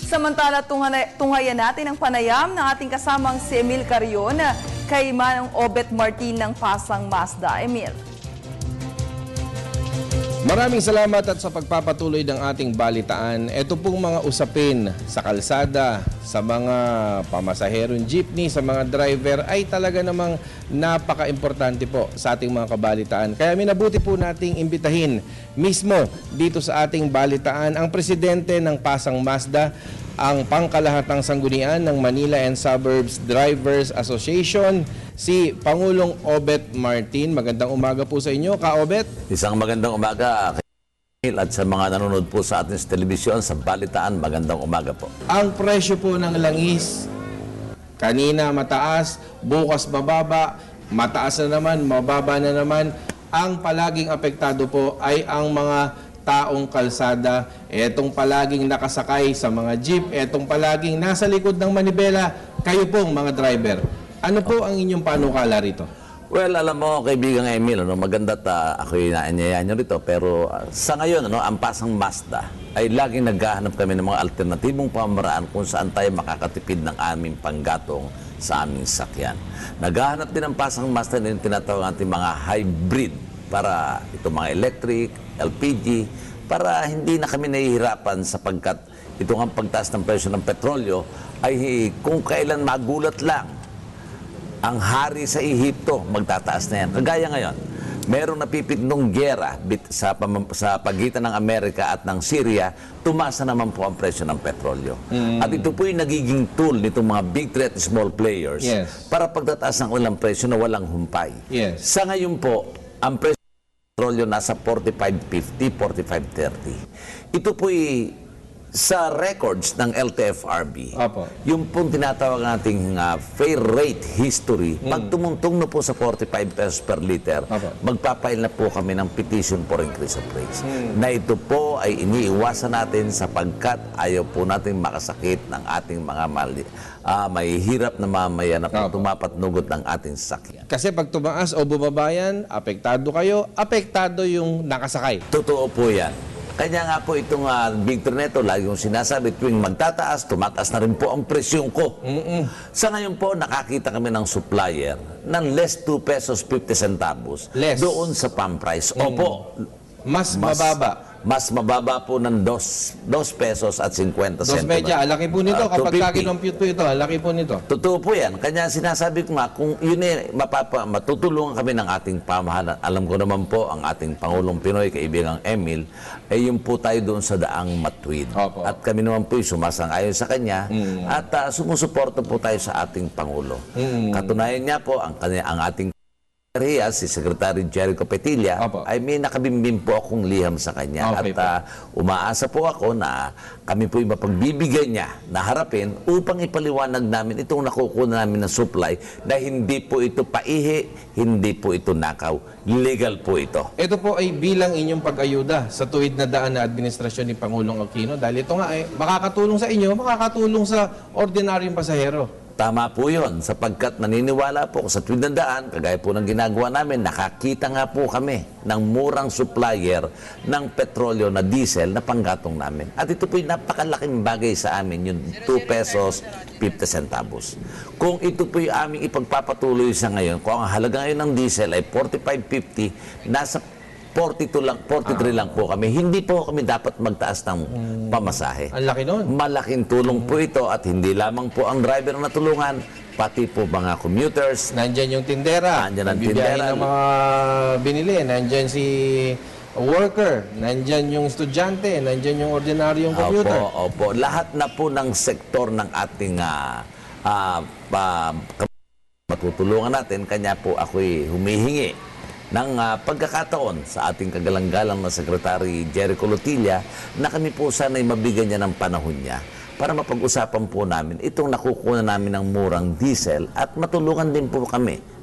Samantala, tunghayan natin ang panayam ng ating kasamang si Emil Carrion kay Manong Obet Martin ng Pasang Mazda. Emil. Maraming salamat at sa pagpapatuloy ng ating balitaan. Ito pong mga usapin sa kalsada, sa mga pamasaherong jeepney, sa mga driver ay talaga namang napaka-importante po sa ating mga kabalitaan. Kaya minabuti po nating imbitahin mismo dito sa ating balitaan ang presidente ng Pasang Mazda, ang pangkalahatang sanggunian ng Manila and Suburbs Drivers Association, si Pangulong Obet Martin. Magandang umaga po sa inyo, Ka-Obet. Isang magandang umaga at sa mga nanonood po sa ating telebisyon, sa balitaan, magandang umaga po. Ang presyo po ng langis, kanina mataas, bukas mababa, mataas na naman, mababa na naman. Ang palaging apektado po ay ang mga taong kalsada, etong palaging nakasakay sa mga jeep, etong palaging nasa likod ng manibela, kayo pong mga driver. Ano po ang inyong panukala rito? Well, alam mo, kaibigang Emil, maganda't ako'y naanyayaan nyo rito, pero sa ngayon, ang Pasang Mazda ay laging naghahanap kami ng mga alternatibong pamaraan kung saan tayo makakatipid ng aming panggatong sa aming sakyan. Naghahanap din ang Pasang Mazda ng tinatawag natin mga hybrid para ito mga electric, LPG, para hindi na kami nahihirapan sapagkat ito ang pagtaas ng presyo ng petrolyo ay kung kailan magulat lang ang hari sa Ehipto, magtataas na yan. Kagaya ngayon, merong napipignong giyera sa pagitan ng Amerika at ng Syria, tumasa naman po ang presyo ng petrolyo. At ito po yung nagiging tool nitong mga big threat small players para pagtataas ng walang presyo na walang humpay. Sa ngayon po, ang presyo petrolyo nasa 45.50, 45.30. Ito po'y sa records ng LTFRB, yung pong tinatawag nating fair rate history, pag tumungtong na po sa 45 pesos per liter, magpapail na po kami ng petition for increase of rates. Na ito po ay iniiwasan natin sapagkat ayaw po natin makasakit ng ating mga may hirap na mamaya na tumapatnugot ng ating sasakyan. Kasi pag tumaas o bumaba yan, apektado kayo, apektado yung nakasakay. Totoo po yan. Kanya nga po itong Big Tornado, lagi yung sinasabi, tuwing magtataas, tumataas na rin po ang presyon ko. Sa ngayon po, nakakita kami ng supplier ng less 2 pesos 50 centavos doon sa pump price. Opo. Mas mababa. Mas mababa po ng 2 pesos at 50 centavos. 2 medya, alaki po nito. Kapag kinompute po ito, alaki po nito. Totoo po yan. Kanya sinasabi ko nga, kung yun matutulungan kami ng ating pamahalaan. Alam ko naman po, ang ating Pangulong Pinoy, kaibigang Emil, ay yung po tayo doon sa daang matuwid. At kami naman po sumasang-ayon sa kanya at sumusuporta po tayo sa ating Pangulo. Katunayan niya po, ang ating si Secretary Jericho Petilla ay may nakabimbing po akong liham sa kanya at umaasa po ako na kami po yung mapagbibigay niya na harapin upang ipaliwanag namin itong nakukuha namin ng supply na hindi po ito paihi, hindi po ito nakaw. Legal po ito. Ito po ay bilang inyong pag-ayuda sa tuwid na daan na administrasyon ni Pangulong Aquino dahil ito nga ay makakatulong sa inyo, makakatulong sa ordinaryong pasahero. Tama po yun, sapagkat naniniwala po sa tuwid ng daan, kagaya po ng ginagawa namin, nakakita nga po kami ng murang supplier ng petrolyo na diesel na panggatong namin. At ito po yung napakalaking bagay sa amin, yung 2 pesos 50 centavos. Kung ito po yung aming ipagpapatuloy sa ngayon, kung ang halaga ngayon ng diesel ay 45.50, nasa 43 lang po kami. Hindi po kami dapat magtaas ng pamasahe. Ang laki nun. Malaking tulong po ito at hindi lamang po ang driver na tulungan, pati po mga commuters. Nandyan yung tindera. Nandyan ang tindera. ng mga binili. Nandyan si worker. Nandyan yung estudyante. Nandyan yung ordinaryong commuter. Opo. Lahat na po ng sektor ng ating matutulungan natin. Kanya po ako'y humihingi ng pagkakataon sa ating kagalang-galang na Secretary Jericho Lutilla na kami po sana'y mabigyan niya ng panahon niya para mapag-usapan po namin itong nakukuha namin ng murang diesel at matulungan din po kami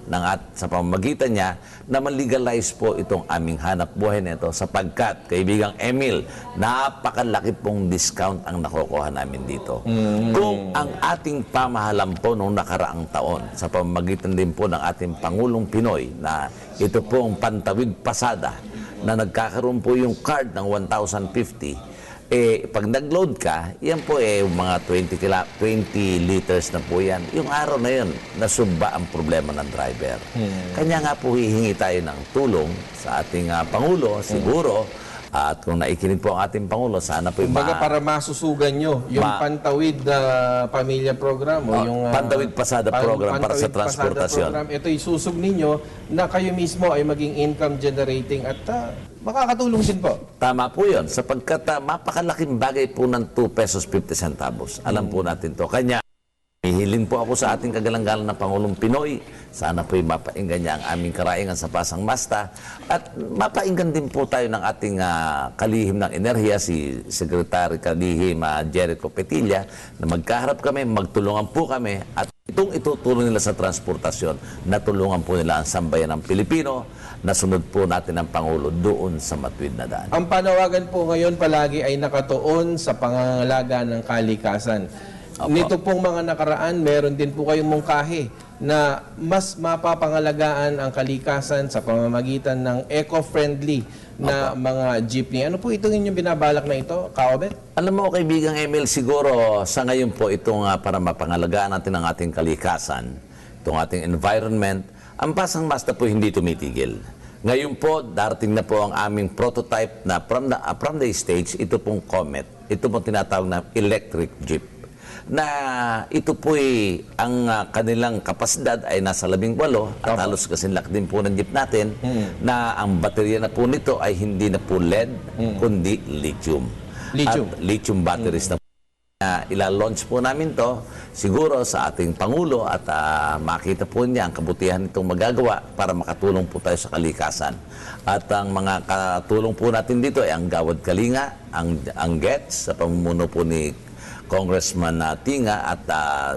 sa pamamagitan niya na malegalize po itong aming hanap buhay nito sapagkat, kaibigang Emil, napakalaki pong discount ang nakukuha namin dito. Kung ang ating pamahalan po noong nakaraang taon sa pamamagitan din po ng ating Pangulong Pinoy na ito pong Pantawid Pasada na nagkakaroon po yung card ng 1,050, pag nag-load ka, yan po mga 20 liters na po yan. Yung araw na yun, nasumba ang problema ng driver. Kanya nga po hihingi tayo ng tulong sa ating Pangulo, siguro. At kung naikinig po ang ating Pangulo, sana po Kumbaga para masusugan nyo yung Pantawid Pamilya Program o yung Pantawid Pasada Program para sa Pantawid Pasada transportasyon. Program. Ito isusog ninyo na kayo mismo ay maging income generating at makakatulong din po. Tama po yun. Sapagkat mapakalaking bagay po ng 2 pesos 50 centavos. Alam po natin to. Kanya, hihilin po ako sa ating kagalang-galang na Pangulong Pinoy. Sana po'y mapainggan niya ang aming karaingan sa Pasang Masta. At mapainggan din po tayo ng ating kalihim ng enerhiya, si Secretary Kalihim Jericho Petilla, na magkaharap kami, magtulungan po kami. At itong itutulong nila sa transportasyon, natulungan po nila ang sambayan ng Pilipino, nasunod po natin ang Pangulo doon sa matuwid na daan. Ang panawagan po ngayon palagi ay nakatuon sa pangangalaga ng kalikasan. Nito pong mga nakaraan, meron din po kayong mungkahi na mas mapapangalagaan ang kalikasan sa pamamagitan ng eco-friendly na mga jeepney. Ano po itong inyong binabalak na ito, Kaobet? Alam mo, kaibigang Emil, siguro sa ngayon po itong para mapangalagaan natin ang ating kalikasan, itong ating environment, ang Pasang Masta po hindi tumitigil. Ngayon po, darating na po ang aming prototype na from the stage, ito pong Comet. Ito pong tinatawag na electric jeep. Na ito po ang kanilang kapasidad ay nasa 18 at halos kasinlak din po ng jeep natin na ang baterya na po nito ay hindi na po LED kundi lithium. At lithium batteries na ila-launch po namin to siguro sa ating Pangulo at makita po niya ang kabutihan nitong magagawa para makatulong po tayo sa kalikasan. At ang mga katulong po natin dito ay ang Gawad Kalinga, ang GETS sa pamumuno po ni Congressman Tinga at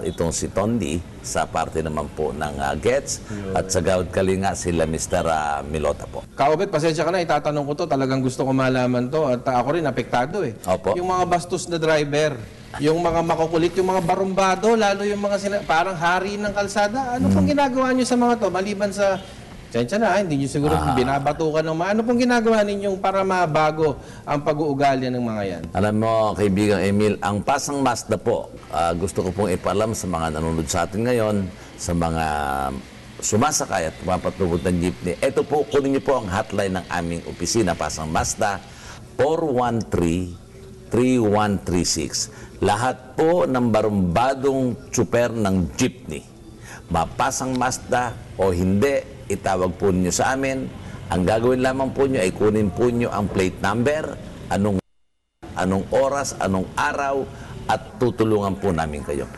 itong si Tondi sa parte naman po ng GETS at sa Gawad Kalinga sila Mr. Milota po. Kaobet, pasensya ka na, itatanong ko to, talagang gusto ko malaman to at ako rin apektado Opo. Yung mga bastos na driver, yung mga makukulit, yung mga barumbado, lalo yung mga parang hari ng kalsada, ano pong ginagawa nyo sa mga to? Maliban sa, pasensya na, hindi nyo siguro binabatukan ng mga, ano pong ginagawa ninyong para mabago ang pag-uugali ng mga yan? Alam mo, kaibigang Emil, ang Pasang Mazda po, gusto ko pong ipaalam sa mga nanonood sa atin ngayon, sa mga sumasakay at pumapatubod ng jeepney. Ito po, kunin niyo po ang hotline ng aming opisina, Pasang Mazda, 413-3136. Lahat po ng barumbadong tsuper ng jeepney, mapasang Mazda o hindi, itawag po niyo sa amin. Ang gagawin lamang po niyo ay kunin po niyo ang plate number, anong oras, anong araw, at tutulungan po namin kayo.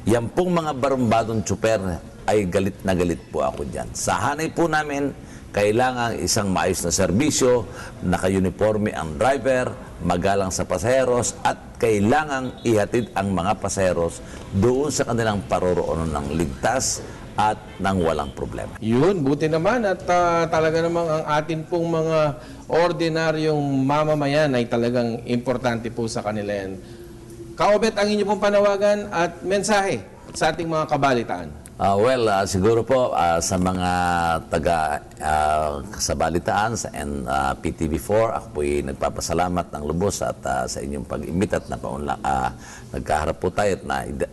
Yan pong mga barumbadong tsuper ay galit na galit po ako dyan. Sa hanay po namin, kailangan isang maayos na serbisyo, naka-uniforme ang driver, magalang sa pasaheros, at kailangang ihatid ang mga pasaheros doon sa kanilang paroroonan ng ligtas at nang walang problema. Yun, buti naman at talaga namang ang atin pong mga ordinaryong mamamayan ay talagang importante po sa kanila yan. Kaobet, ang inyo pong panawagan at mensahe sa ating mga kabalitaan. Siguro po sa mga taga-kasabalitaan sa PTV4, ako po'y nagpapasalamat ng lubos at sa inyong pag-imbita at nagkaharap po tayo at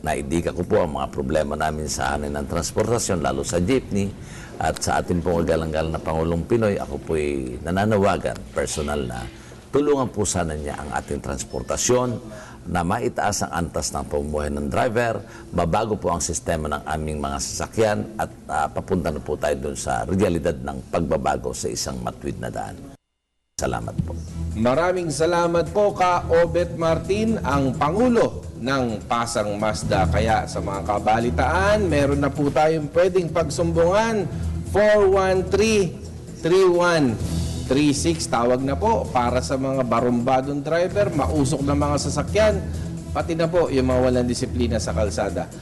naidika ko po ang mga problema namin sa hanin ng transportasyon, lalo sa jeepney. At sa atin pong kagalang-galang na Pangulong Pinoy, ako po'y nananawagan, personal na, tulungan po sana niya ang ating transportasyon na maitaas ang antas ng pamumuhay ng driver, mabago po ang sistema ng aming mga sasakyan at papunta na po tayo doon sa realidad ng pagbabago sa isang matuwid na daan. Salamat po. Maraming salamat po, Ka-Obet Martin, ang Pangulo ng Pasang Mazda. Kaya sa mga kabalitaan, meron na po tayong pwedeng pagsumbungan, 413-3136. Tawag na po para sa mga barumbadong driver, mausok na mga sasakyan, pati na po yung mga walang disiplina sa kalsada.